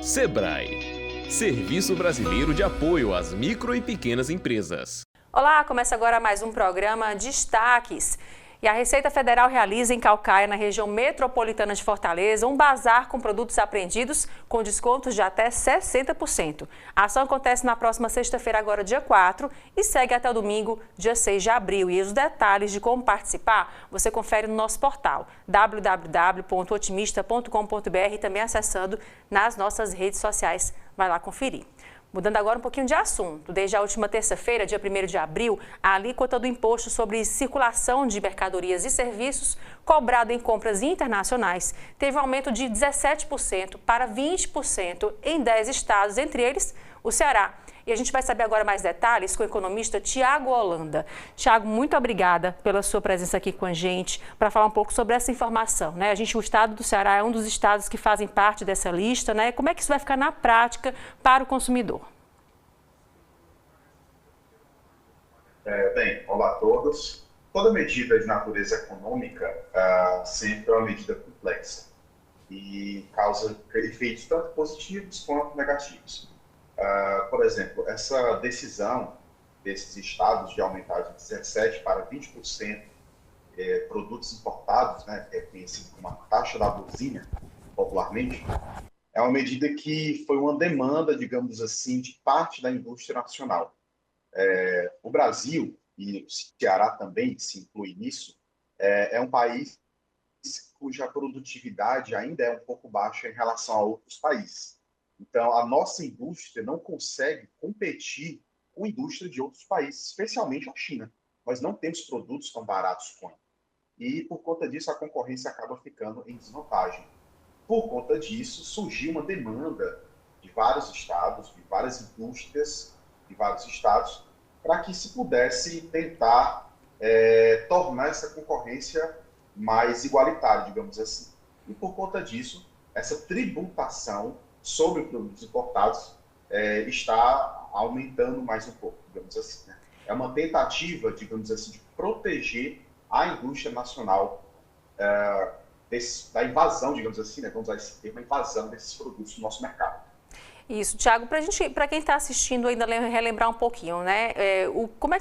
Sebrae, Serviço Brasileiro de Apoio às Micro e Pequenas Empresas. Olá, começa agora mais um programa Destaques. E a Receita Federal realiza em Caucaia, na região metropolitana de Fortaleza, um bazar com produtos apreendidos com descontos de até 60%. A ação acontece na próxima sexta-feira, agora dia 4, e segue até o domingo, dia 6 de abril. E os detalhes de como participar, você confere no nosso portal www.otimista.com.br e também acessando nas nossas redes sociais. Vai lá conferir. Mudando agora um pouquinho de assunto, desde a última terça-feira, dia 1º de abril, a alíquota do imposto sobre circulação de mercadorias e serviços cobrado em compras internacionais teve um aumento de 17% para 20% em 10 estados, entre eles o Ceará. E a gente vai saber agora mais detalhes com o economista Tiago Holanda. Tiago, muito obrigada pela sua presença aqui com a gente para falar um pouco sobre essa informação, né? O estado do Ceará é um dos estados que fazem parte dessa lista, né? Como é que isso vai ficar na prática para o consumidor? Bem, olá a todos. Toda medida de natureza econômica sempre é uma medida complexa e causa efeitos tanto positivos quanto negativos. Por exemplo, essa decisão desses estados de aumentar de 17% para 20% produtos importados, né, que é conhecido como a taxa da buzina, popularmente, é uma medida que foi uma demanda, digamos assim, de parte da indústria nacional. O Brasil, e o Ceará também se inclui nisso, é um país cuja produtividade ainda é um pouco baixa em relação a outros países. Então, a nossa indústria não consegue competir com a indústria de outros países, especialmente a China. Nós não temos produtos tão baratos quanto. E, por conta disso, a concorrência acaba ficando em desvantagem. Por conta disso, surgiu uma demanda de vários estados, de várias indústrias, de vários estados, para que se pudesse tentar tornar essa concorrência mais igualitária, digamos assim. E, por conta disso, essa tributação sobre produtos importados está aumentando mais um pouco, digamos assim, né? É uma tentativa, digamos assim, de proteger a indústria nacional da invasão, digamos assim, né? Vamos usar esse termo, a invasão desses produtos no nosso mercado. Isso, Tiago, para quem está assistindo ainda relembrar um pouquinho, né? Como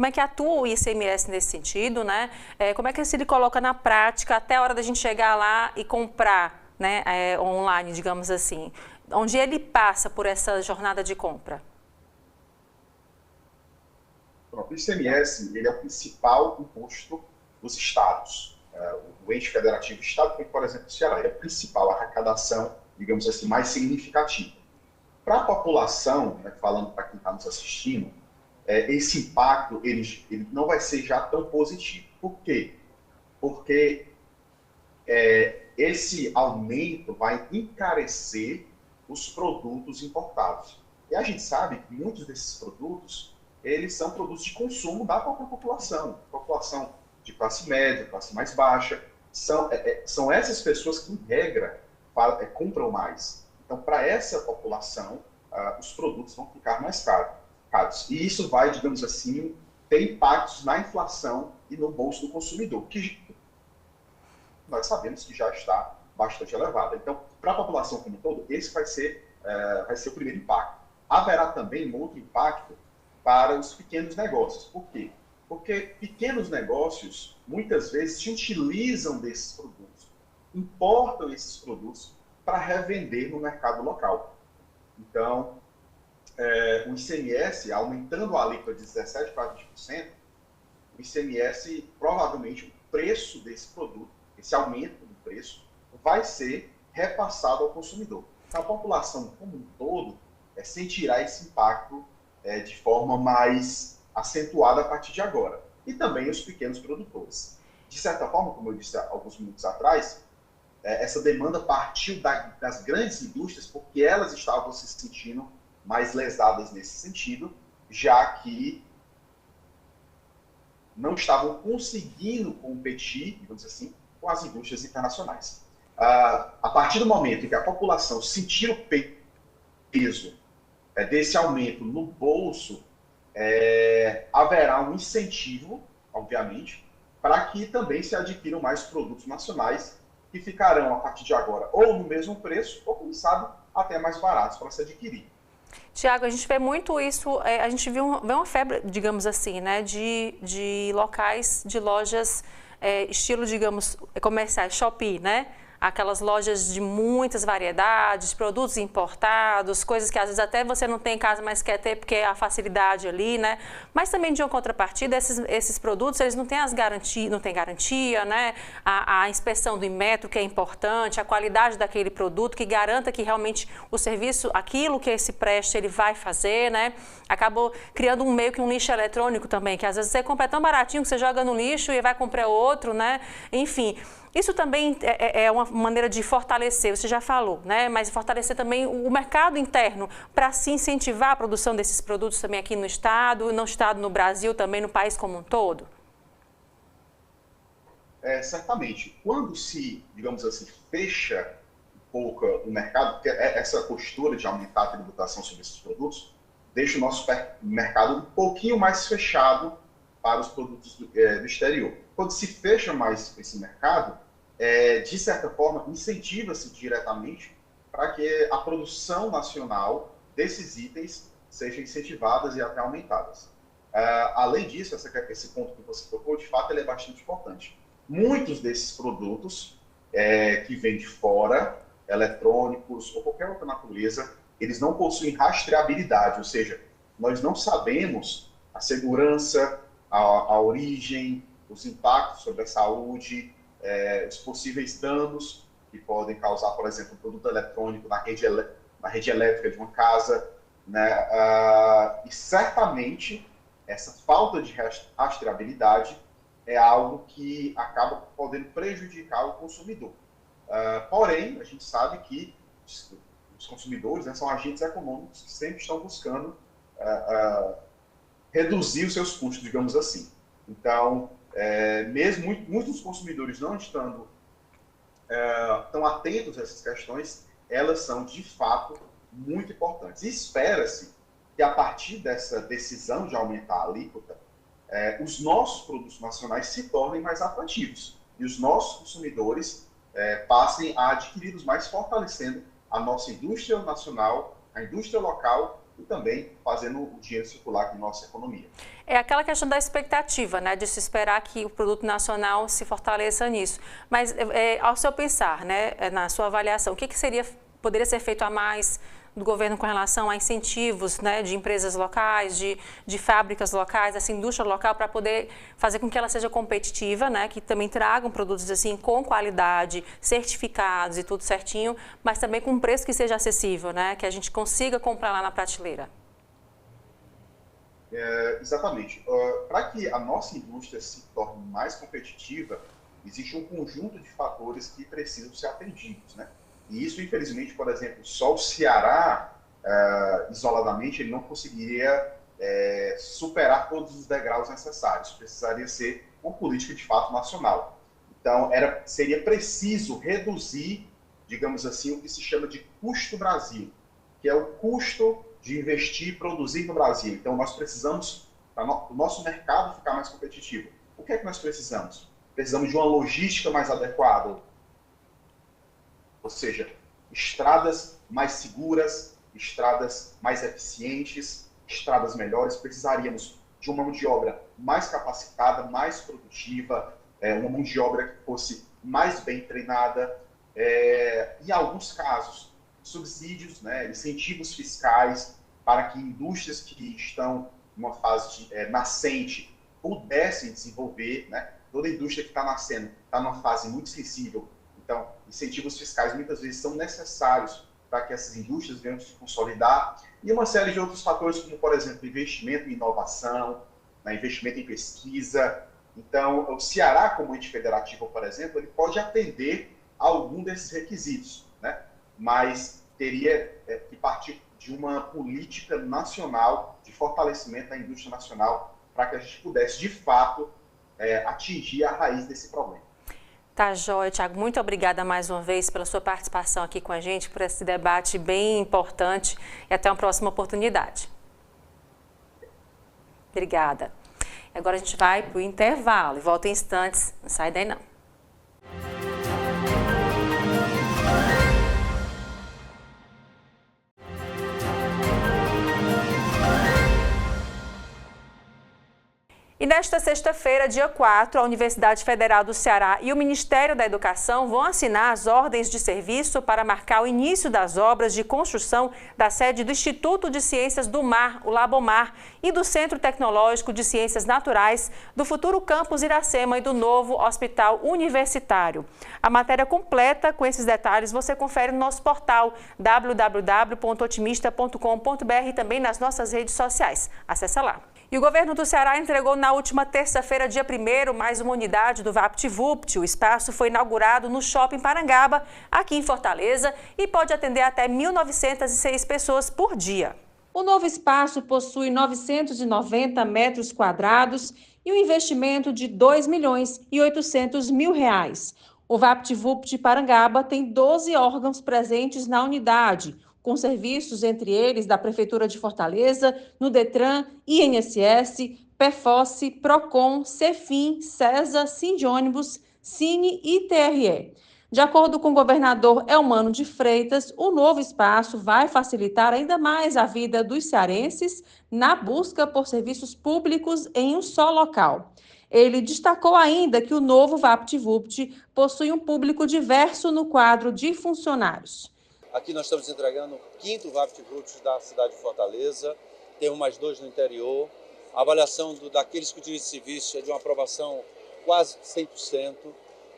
é que atua o ICMS nesse sentido, né? Como é que ele coloca na prática até a hora da gente chegar lá e comprar, né, online, digamos assim, onde ele passa por essa jornada de compra? Pronto, o ICMS ele é o principal imposto dos estados. O ente federativo do estado, como por exemplo o Ceará, é a principal arrecadação, digamos assim, mais significativa. Para a população, né, falando para quem está nos assistindo, esse impacto ele não vai ser já tão positivo. Por quê? Porque esse aumento vai encarecer os produtos importados. E a gente sabe que muitos desses produtos, eles são produtos de consumo da própria população de classe média, classe mais baixa. São essas pessoas que, em regra, compram mais. Então, para essa população, os produtos vão ficar mais caros. E isso vai, digamos assim, ter impactos na inflação e no bolso do consumidor, que nós sabemos que já está bastante elevada. Então, para a população como um todo, esse vai ser o primeiro impacto. Haverá também um outro impacto para os pequenos negócios. Por quê? Porque pequenos negócios, muitas vezes, se utilizam desses produtos, importam esses produtos para revender no mercado local. Então, o ICMS, aumentando a alíquota de 17% para 20%, o ICMS, provavelmente, o preço desse produto, esse aumento do preço, vai ser repassado ao consumidor. Então, a população como um todo sentirá esse impacto de forma mais acentuada a partir de agora. E também os pequenos produtores. De certa forma, como eu disse há alguns minutos atrás, essa demanda partiu das grandes indústrias porque elas estavam se sentindo mais lesadas nesse sentido, já que não estavam conseguindo competir, digamos assim, com as indústrias internacionais. A partir do momento em que a população sentir o peso desse aumento no bolso, haverá um incentivo, obviamente, para que também se adquiram mais produtos nacionais que ficarão, a partir de agora, ou no mesmo preço, ou, quem sabe, até mais baratos para se adquirir. Tiago, a gente vê muito isso, a gente vê uma febre, digamos assim, né, de locais, de lojas, estilo, digamos, comerciais, Shopee, né? Aquelas lojas de muitas variedades, produtos importados, coisas que às vezes até você não tem em casa, mas quer ter porque é a facilidade ali, né? Mas também de uma contrapartida, esses produtos, eles não têm não tem garantia, né? A inspeção do Inmetro, que é importante, a qualidade daquele produto, que garanta que realmente o serviço, aquilo que esse presta, ele vai fazer, né? Acabou criando meio que um lixo eletrônico também, que às vezes você compra tão baratinho que você joga no lixo e vai comprar outro, né? Enfim, isso também é uma maneira de fortalecer, você já falou, né? Mas fortalecer também o mercado interno para se incentivar a produção desses produtos também aqui no estado, no Brasil, também no país como um todo? Certamente. Quando se, digamos assim, fecha um pouco o mercado, porque essa postura de aumentar a tributação sobre esses produtos deixa o nosso mercado um pouquinho mais fechado para os produtos do exterior. Quando se fecha mais esse mercado, de certa forma, incentiva-se diretamente para que a produção nacional desses itens seja incentivada e até aumentadas. Além disso, esse ponto que você tocou, de fato, ele é bastante importante. Muitos desses produtos que vêm de fora, eletrônicos ou qualquer outra natureza, eles não possuem rastreabilidade, ou seja, nós não sabemos a segurança, a origem, os impactos sobre a saúde, os possíveis danos que podem causar, por exemplo, um produto eletrônico na rede elétrica de uma casa, né? E certamente essa falta de rastreabilidade é algo que acaba podendo prejudicar o consumidor. Porém, a gente sabe que os consumidores, né, são agentes econômicos que sempre estão buscando reduzir os seus custos, digamos assim. Então, mesmo muitos dos consumidores não estando tão atentos a essas questões, elas são, de fato, muito importantes. E espera-se que, a partir dessa decisão de aumentar a alíquota, os nossos produtos nacionais se tornem mais atrativos e os nossos consumidores passem a adquiri-los mais, fortalecendo a nossa indústria nacional, a indústria local e também fazendo o dinheiro circular aqui na nossa economia. É aquela questão da expectativa, né, de se esperar que o produto nacional se fortaleça nisso. Mas, ao seu pensar, né, na sua avaliação, o que poderia ser feito a mais do governo com relação a incentivos, né, de empresas locais, de fábricas locais, essa indústria local, para poder fazer com que ela seja competitiva, né, que também tragam produtos assim com qualidade, certificados e tudo certinho, mas também com um preço que seja acessível, né, que a gente consiga comprar lá na prateleira? Exatamente. Para que a nossa indústria se torne mais competitiva, existe um conjunto de fatores que precisam ser atendidos, né? E isso, infelizmente, por exemplo, só o Ceará, isoladamente, ele não conseguiria superar todos os degraus necessários. Precisaria ser uma política, de fato, nacional. Então, seria preciso reduzir, digamos assim, o que se chama de custo Brasil, que é o custo de investir e produzir no Brasil. Então, nós precisamos, para o nosso mercado ficar mais competitivo. O que é que nós precisamos? Precisamos de uma logística mais adequada, ou seja, estradas mais seguras, estradas mais eficientes, estradas melhores. Precisaríamos de uma mão de obra mais capacitada, mais produtiva, uma mão de obra que fosse mais bem treinada. Em alguns casos, subsídios, né, incentivos fiscais para que indústrias que estão numa fase nascente pudessem desenvolver, né? Toda indústria que está nascendo está numa fase muito sensível. Então, incentivos fiscais muitas vezes são necessários para que essas indústrias venham se consolidar. E uma série de outros fatores, como, por exemplo, investimento em inovação, né, investimento em pesquisa. Então, o Ceará, como ente federativo, por exemplo, ele pode atender a algum desses requisitos, né? Mas teria que partir de uma política nacional de fortalecimento da indústria nacional para que a gente pudesse, de fato, atingir a raiz desse problema. Tá joia, Tiago. Muito obrigada mais uma vez pela sua participação aqui com a gente, por esse debate bem importante e até uma próxima oportunidade. Obrigada. Agora a gente vai para o intervalo e volta em instantes. Não sai daí não. E nesta sexta-feira, dia 4, a Universidade Federal do Ceará e o Ministério da Educação vão assinar as ordens de serviço para marcar o início das obras de construção da sede do Instituto de Ciências do Mar, o Labomar, e do Centro Tecnológico de Ciências Naturais, do futuro campus Iracema e do novo Hospital Universitário. A matéria completa com esses detalhes você confere no nosso portal www.otimista.com.br e também nas nossas redes sociais. Acesse lá. E o governo do Ceará entregou na última terça-feira, dia 1º, mais uma unidade do VaptVupt. O espaço foi inaugurado no Shopping Parangaba, aqui em Fortaleza, e pode atender até 1.906 pessoas por dia. O novo espaço possui 990 metros quadrados e um investimento de R$ 2.800.000. O VaptVupt Parangaba tem 12 órgãos presentes na unidade, com serviços, entre eles, da Prefeitura de Fortaleza, no Detran, INSS, PEFOSSE, PROCON, CEFIM, CESA, Sindônibus, Cine e TRE. De acordo com o governador Elmano de Freitas, o novo espaço vai facilitar ainda mais a vida dos cearenses na busca por serviços públicos em um só local. Ele destacou ainda que o novo VaptVupt possui um público diverso no quadro de funcionários. Aqui nós estamos entregando o 5º VaptVupt da cidade de Fortaleza, temos mais 2 no interior. A avaliação daqueles que utilizam esse serviço é de uma aprovação quase 100%.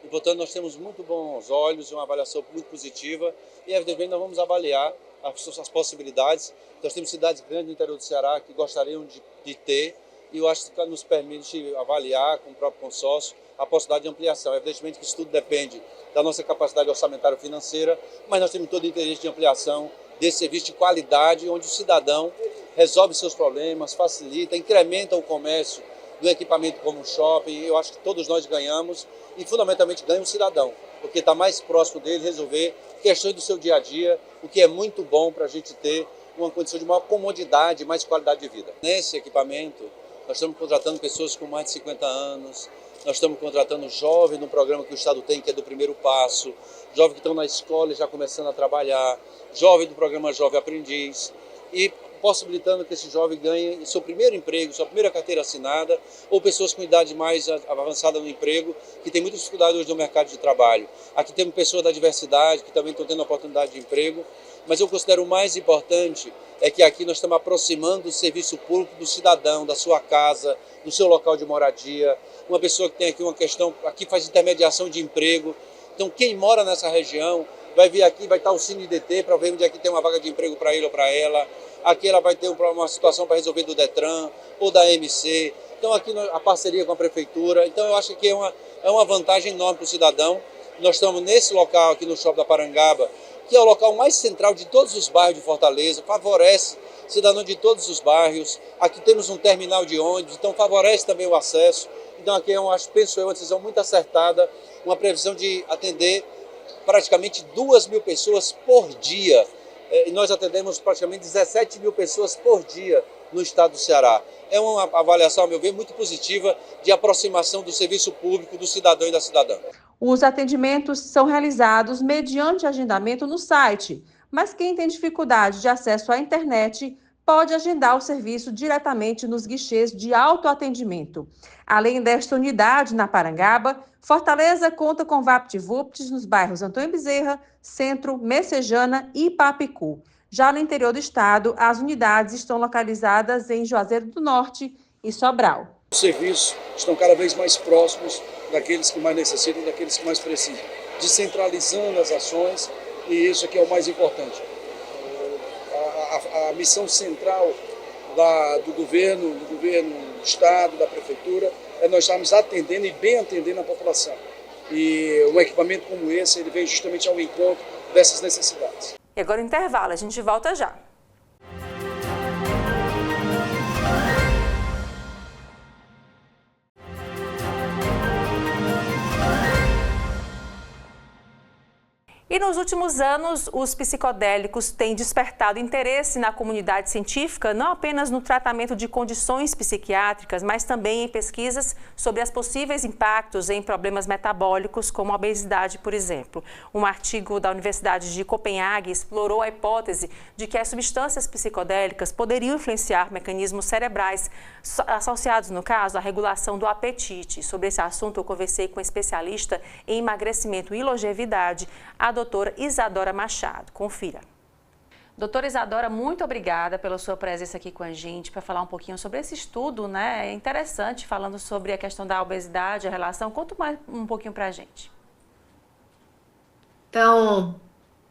E, portanto, nós temos muito bons olhos e uma avaliação muito positiva. E, evidentemente, nós vamos avaliar as possibilidades. Nós temos cidades grandes no interior do Ceará que gostariam de ter, e eu acho que nos permite avaliar com o próprio consórcio a possibilidade de ampliação. Evidentemente que isso tudo depende da nossa capacidade orçamentária financeira, mas nós temos todo o interesse de ampliação desse serviço de qualidade, onde o cidadão resolve seus problemas, facilita, incrementa o comércio do equipamento como o shopping. Eu acho que todos nós ganhamos e fundamentalmente ganha o cidadão, porque está mais próximo dele resolver questões do seu dia a dia, o que é muito bom para a gente ter uma condição de maior comodidade e mais qualidade de vida. Nesse equipamento, nós estamos contratando pessoas com mais de 50 anos, nós estamos contratando jovens no programa que o Estado tem, que é do Primeiro Passo, jovens que estão na escola e já começando a trabalhar, jovens do programa Jovem Aprendiz, e possibilitando que esse jovem ganhe seu primeiro emprego, sua primeira carteira assinada, ou pessoas com idade mais avançada no emprego, que tem muitas dificuldades hoje no mercado de trabalho. Aqui temos pessoas da diversidade, que também estão tendo oportunidade de emprego, mas eu considero o mais importante é que aqui nós estamos aproximando o serviço público do cidadão, da sua casa, do seu local de moradia. Uma pessoa que tem aqui uma questão, aqui faz intermediação de emprego. Então, quem mora nessa região vai vir aqui, vai estar o CineDT para ver onde aqui tem uma vaga de emprego para ele ou para ela. Aqui ela vai ter uma situação para resolver do Detran ou da MC. Então, aqui a parceria com a Prefeitura. Então, eu acho que é uma vantagem enorme para o cidadão. Nós estamos nesse local aqui no Shopping da Parangaba, que é o local mais central de todos os bairros de Fortaleza, favorece cidadão de todos os bairros. Aqui temos um terminal de ônibus, então favorece também o acesso. Então aqui penso eu, uma decisão muito acertada, uma previsão de atender praticamente 2.000 pessoas por dia. E nós atendemos praticamente 17.000 pessoas por dia no estado do Ceará. É uma avaliação, a meu ver, muito positiva de aproximação do serviço público, do cidadão e da cidadã. Os atendimentos são realizados mediante agendamento no site, mas quem tem dificuldade de acesso à internet pode agendar o serviço diretamente nos guichês de autoatendimento. Além desta unidade na Parangaba, Fortaleza conta com VaptVupts nos bairros Antônio Bezerra, Centro, Messejana e Papicu. Já no interior do estado, as unidades estão localizadas em Juazeiro do Norte e Sobral. Os serviços estão cada vez mais próximos daqueles que mais necessitam, daqueles que mais precisam, descentralizando as ações, e isso aqui é o mais importante. A missão central do governo, do Estado, da Prefeitura, é nós estarmos atendendo e bem atendendo a população. E um equipamento como esse, ele vem justamente ao encontro dessas necessidades. E agora o intervalo, a gente volta já. E nos últimos anos, os psicodélicos têm despertado interesse na comunidade científica, não apenas no tratamento de condições psiquiátricas, mas também em pesquisas sobre os possíveis impactos em problemas metabólicos, como a obesidade, por exemplo. Um artigo da Universidade de Copenhague explorou a hipótese de que as substâncias psicodélicas poderiam influenciar mecanismos cerebrais associados, no caso, à regulação do apetite. Sobre esse assunto, eu conversei com a especialista em emagrecimento e longevidade, a doutora Isadora Machado. Confira. Doutora Isadora, muito obrigada pela sua presença aqui com a gente para falar um pouquinho sobre esse estudo, né? É interessante, falando sobre a questão da obesidade, a relação. Conta mais um pouquinho para a gente. Então,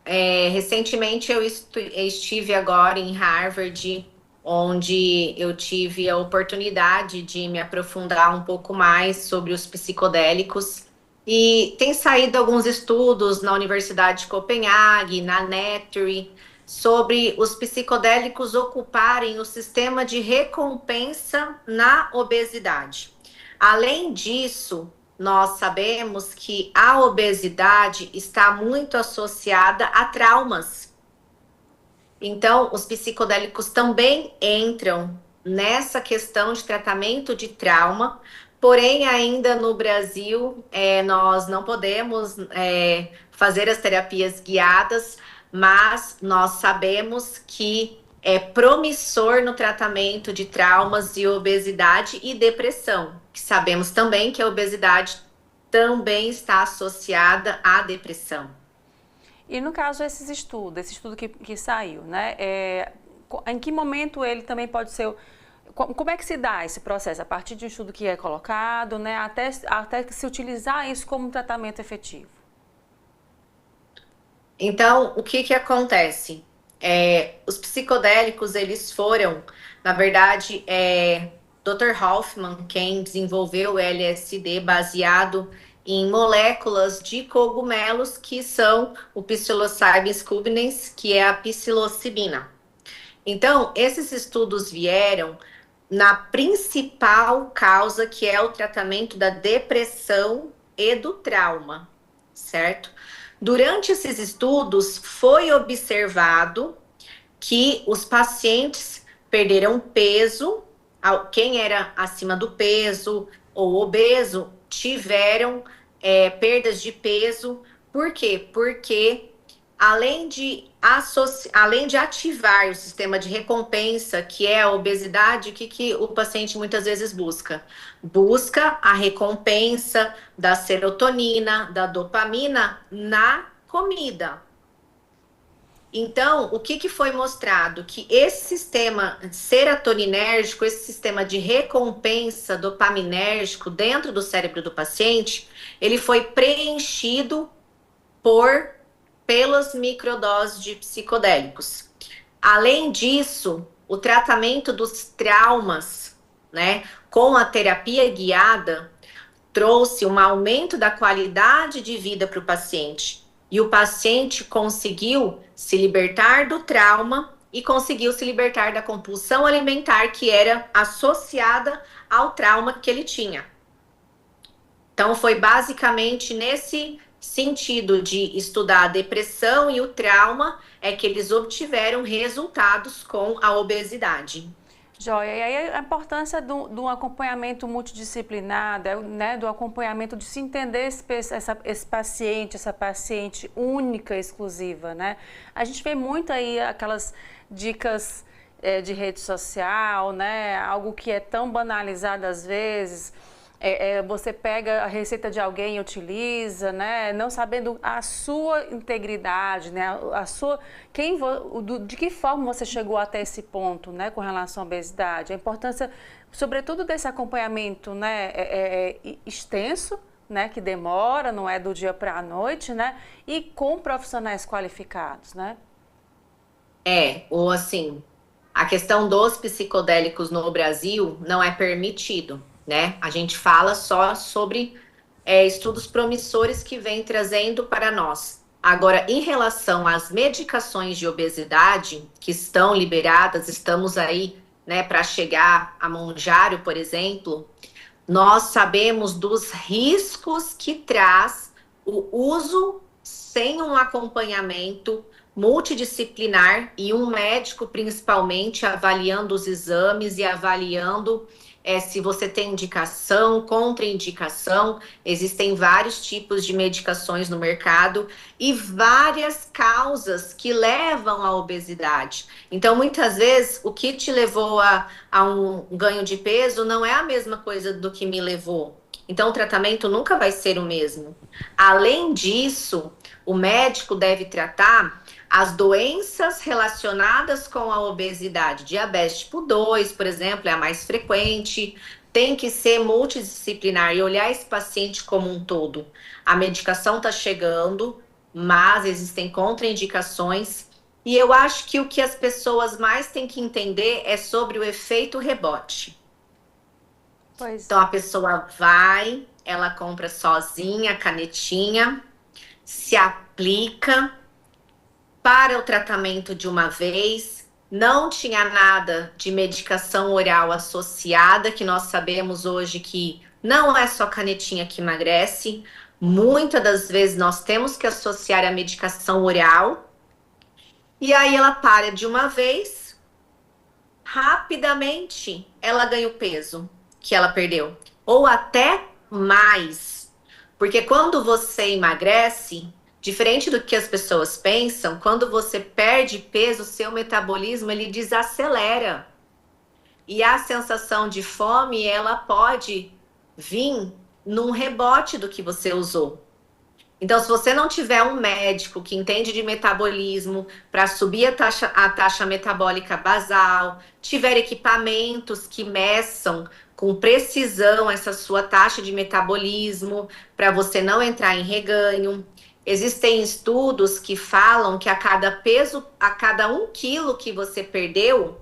recentemente eu estive agora em Harvard, onde eu tive a oportunidade de me aprofundar um pouco mais sobre os psicodélicos. E tem saído alguns estudos na Universidade de Copenhague, na NETRI, sobre os psicodélicos ocuparem o sistema de recompensa na obesidade. Além disso, nós sabemos que a obesidade está muito associada a traumas. Então, os psicodélicos também entram nessa questão de tratamento de trauma. Porém, ainda no Brasil, nós não podemos fazer as terapias guiadas, mas nós sabemos que é promissor no tratamento de traumas de obesidade e depressão. Sabemos também que a obesidade também está associada à depressão. E no caso, esse estudo que saiu, né? Em que momento ele também pode ser... Como é que se dá esse processo? A partir de um estudo que é colocado, né, até se utilizar isso como tratamento efetivo? Então, o que acontece? Os psicodélicos, eles foram, na verdade, Dr. Hoffman, quem desenvolveu o LSD baseado em moléculas de cogumelos, que são o Psilocybin scumbens, que é a psilocibina. Então, esses estudos vieram na principal causa, que é o tratamento da depressão e do trauma, certo? Durante esses estudos, foi observado que os pacientes perderam peso, quem era acima do peso ou obeso, tiveram perdas de peso. Por quê? Porque além de ativar o sistema de recompensa, que é a obesidade, o que o paciente muitas vezes busca? Busca a recompensa da serotonina, da dopamina na comida. Então, o que foi mostrado? Que esse sistema serotoninérgico, esse sistema de recompensa dopaminérgico dentro do cérebro do paciente, ele foi preenchido pelas microdoses de psicodélicos. Além disso, o tratamento dos traumas, né, com a terapia guiada, trouxe um aumento da qualidade de vida para o paciente. E o paciente conseguiu se libertar do trauma e conseguiu se libertar da compulsão alimentar que era associada ao trauma que ele tinha. Então, foi basicamente nesse sentido de estudar a depressão e o trauma é que eles obtiveram resultados com a obesidade. Joia, e aí a importância do acompanhamento multidisciplinar, né, do acompanhamento de se entender esse paciente, essa paciente única, exclusiva, né? A gente vê muito aí aquelas dicas de rede social, né, algo que é tão banalizado às vezes. Você pega a receita de alguém e utiliza, né? Não sabendo a sua integridade, né? De que forma você chegou até esse ponto, né? Com relação à obesidade. A importância, sobretudo, desse acompanhamento, né? Extenso, né? Que demora, não é do dia para a noite, né? E com profissionais qualificados, né? Ou assim, a questão dos psicodélicos no Brasil não é permitido, né? A gente fala só sobre estudos promissores que vem trazendo para nós. Agora, em relação às medicações de obesidade que estão liberadas, estamos aí, né, para chegar a Mounjaro, por exemplo, nós sabemos dos riscos que traz o uso sem um acompanhamento multidisciplinar e um médico principalmente avaliando os exames e avaliando se você tem indicação, contraindicação. Existem vários tipos de medicações no mercado e várias causas que levam à obesidade. Então, muitas vezes, o que te levou a um ganho de peso não é a mesma coisa do que me levou. Então, o tratamento nunca vai ser o mesmo. Além disso, o médico deve tratar as doenças relacionadas com a obesidade. Diabetes tipo 2, por exemplo, é a mais frequente. Tem que ser multidisciplinar e olhar esse paciente como um todo. A medicação está chegando, mas existem contraindicações. E eu acho que o que as pessoas mais têm que entender é sobre o efeito rebote. Pois. Então, a pessoa vai, ela compra sozinha a canetinha, se aplica para o tratamento de uma vez, não tinha nada de medicação oral associada, que nós sabemos hoje que não é só canetinha que emagrece. Muitas das vezes nós temos que associar a medicação oral. E aí ela para de uma vez, rapidamente ela ganha o peso que ela perdeu, ou até mais. Porque quando você emagrece, diferente do que as pessoas pensam, quando você perde peso, seu metabolismo ele desacelera. E a sensação de fome, ela pode vir num rebote do que você usou. Então, se você não tiver um médico que entende de metabolismo para subir a taxa metabólica basal, tiver equipamentos que meçam com precisão essa sua taxa de metabolismo para você não entrar em reganho. Existem estudos que falam que a cada 1 quilo que você perdeu,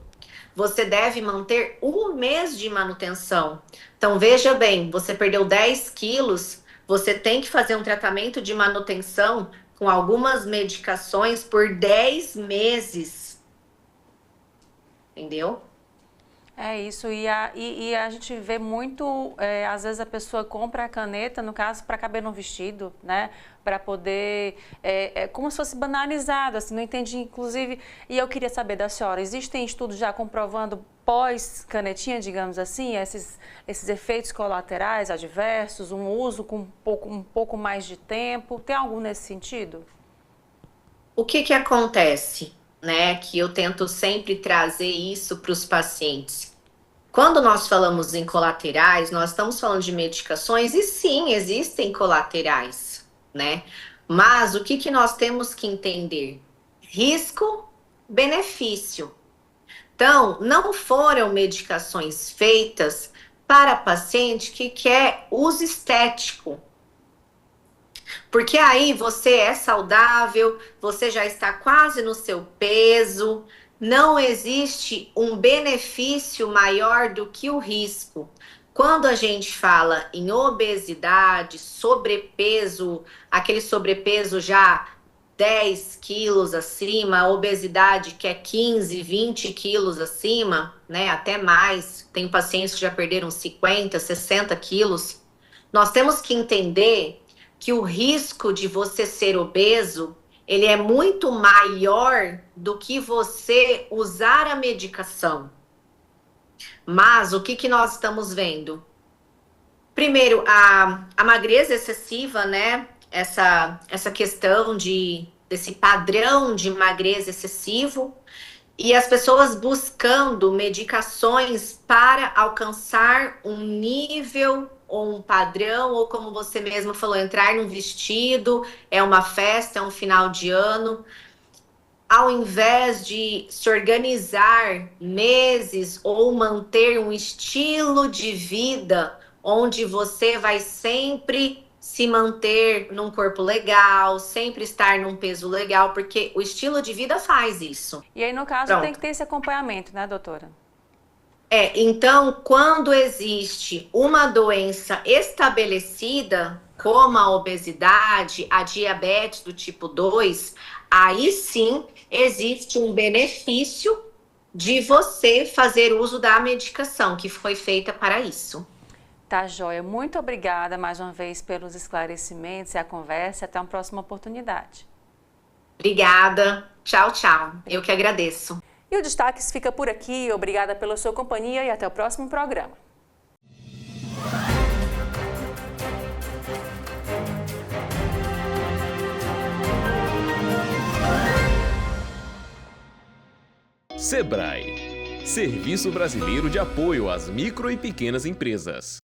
você deve manter 1 mês de manutenção. Então, veja bem, você perdeu 10 quilos, você tem que fazer um tratamento de manutenção com algumas medicações por 10 meses. Entendeu? É isso, e a gente vê muito, às vezes a pessoa compra a caneta, no caso, para caber no vestido, né? Para poder, como se fosse banalizado, assim, não entendi, inclusive, e eu queria saber da senhora, existem estudos já comprovando pós-canetinha, digamos assim, esses efeitos colaterais adversos, um uso com um pouco mais de tempo, tem algum nesse sentido? O que acontece? Né, que eu tento sempre trazer isso para os pacientes. Quando nós falamos em colaterais, nós estamos falando de medicações e sim, existem colaterais, né? Mas o que nós temos que entender? Risco, benefício. Então, não foram medicações feitas para paciente que quer uso estético. Porque aí você é saudável, você já está quase no seu peso, não existe um benefício maior do que o risco. Quando a gente fala em obesidade, sobrepeso, aquele sobrepeso já 10 quilos acima, obesidade que é 15, 20 quilos acima, né, até mais, tem pacientes que já perderam 50, 60 quilos, nós temos que entender que o risco de você ser obeso, ele é muito maior do que você usar a medicação. Mas o que nós estamos vendo? Primeiro, a magreza excessiva, né? Essa questão desse padrão de magreza excessivo e as pessoas buscando medicações para alcançar um nível ou um padrão, ou como você mesma falou, entrar num vestido, é uma festa, é um final de ano. Ao invés de se organizar meses ou manter um estilo de vida onde você vai sempre se manter num corpo legal, sempre estar num peso legal, porque o estilo de vida faz isso. E aí, no caso, tem que ter esse acompanhamento, né, doutora? Então, quando existe uma doença estabelecida, como a obesidade, a diabetes do tipo 2, aí sim existe um benefício de você fazer uso da medicação que foi feita para isso. Tá joia. Muito obrigada mais uma vez pelos esclarecimentos e a conversa. Até uma próxima oportunidade. Obrigada. Tchau, tchau. Eu que agradeço. E o Destaques fica por aqui. Obrigada pela sua companhia e até o próximo programa. Sebrae, Serviço Brasileiro de Apoio às Micro e Pequenas Empresas.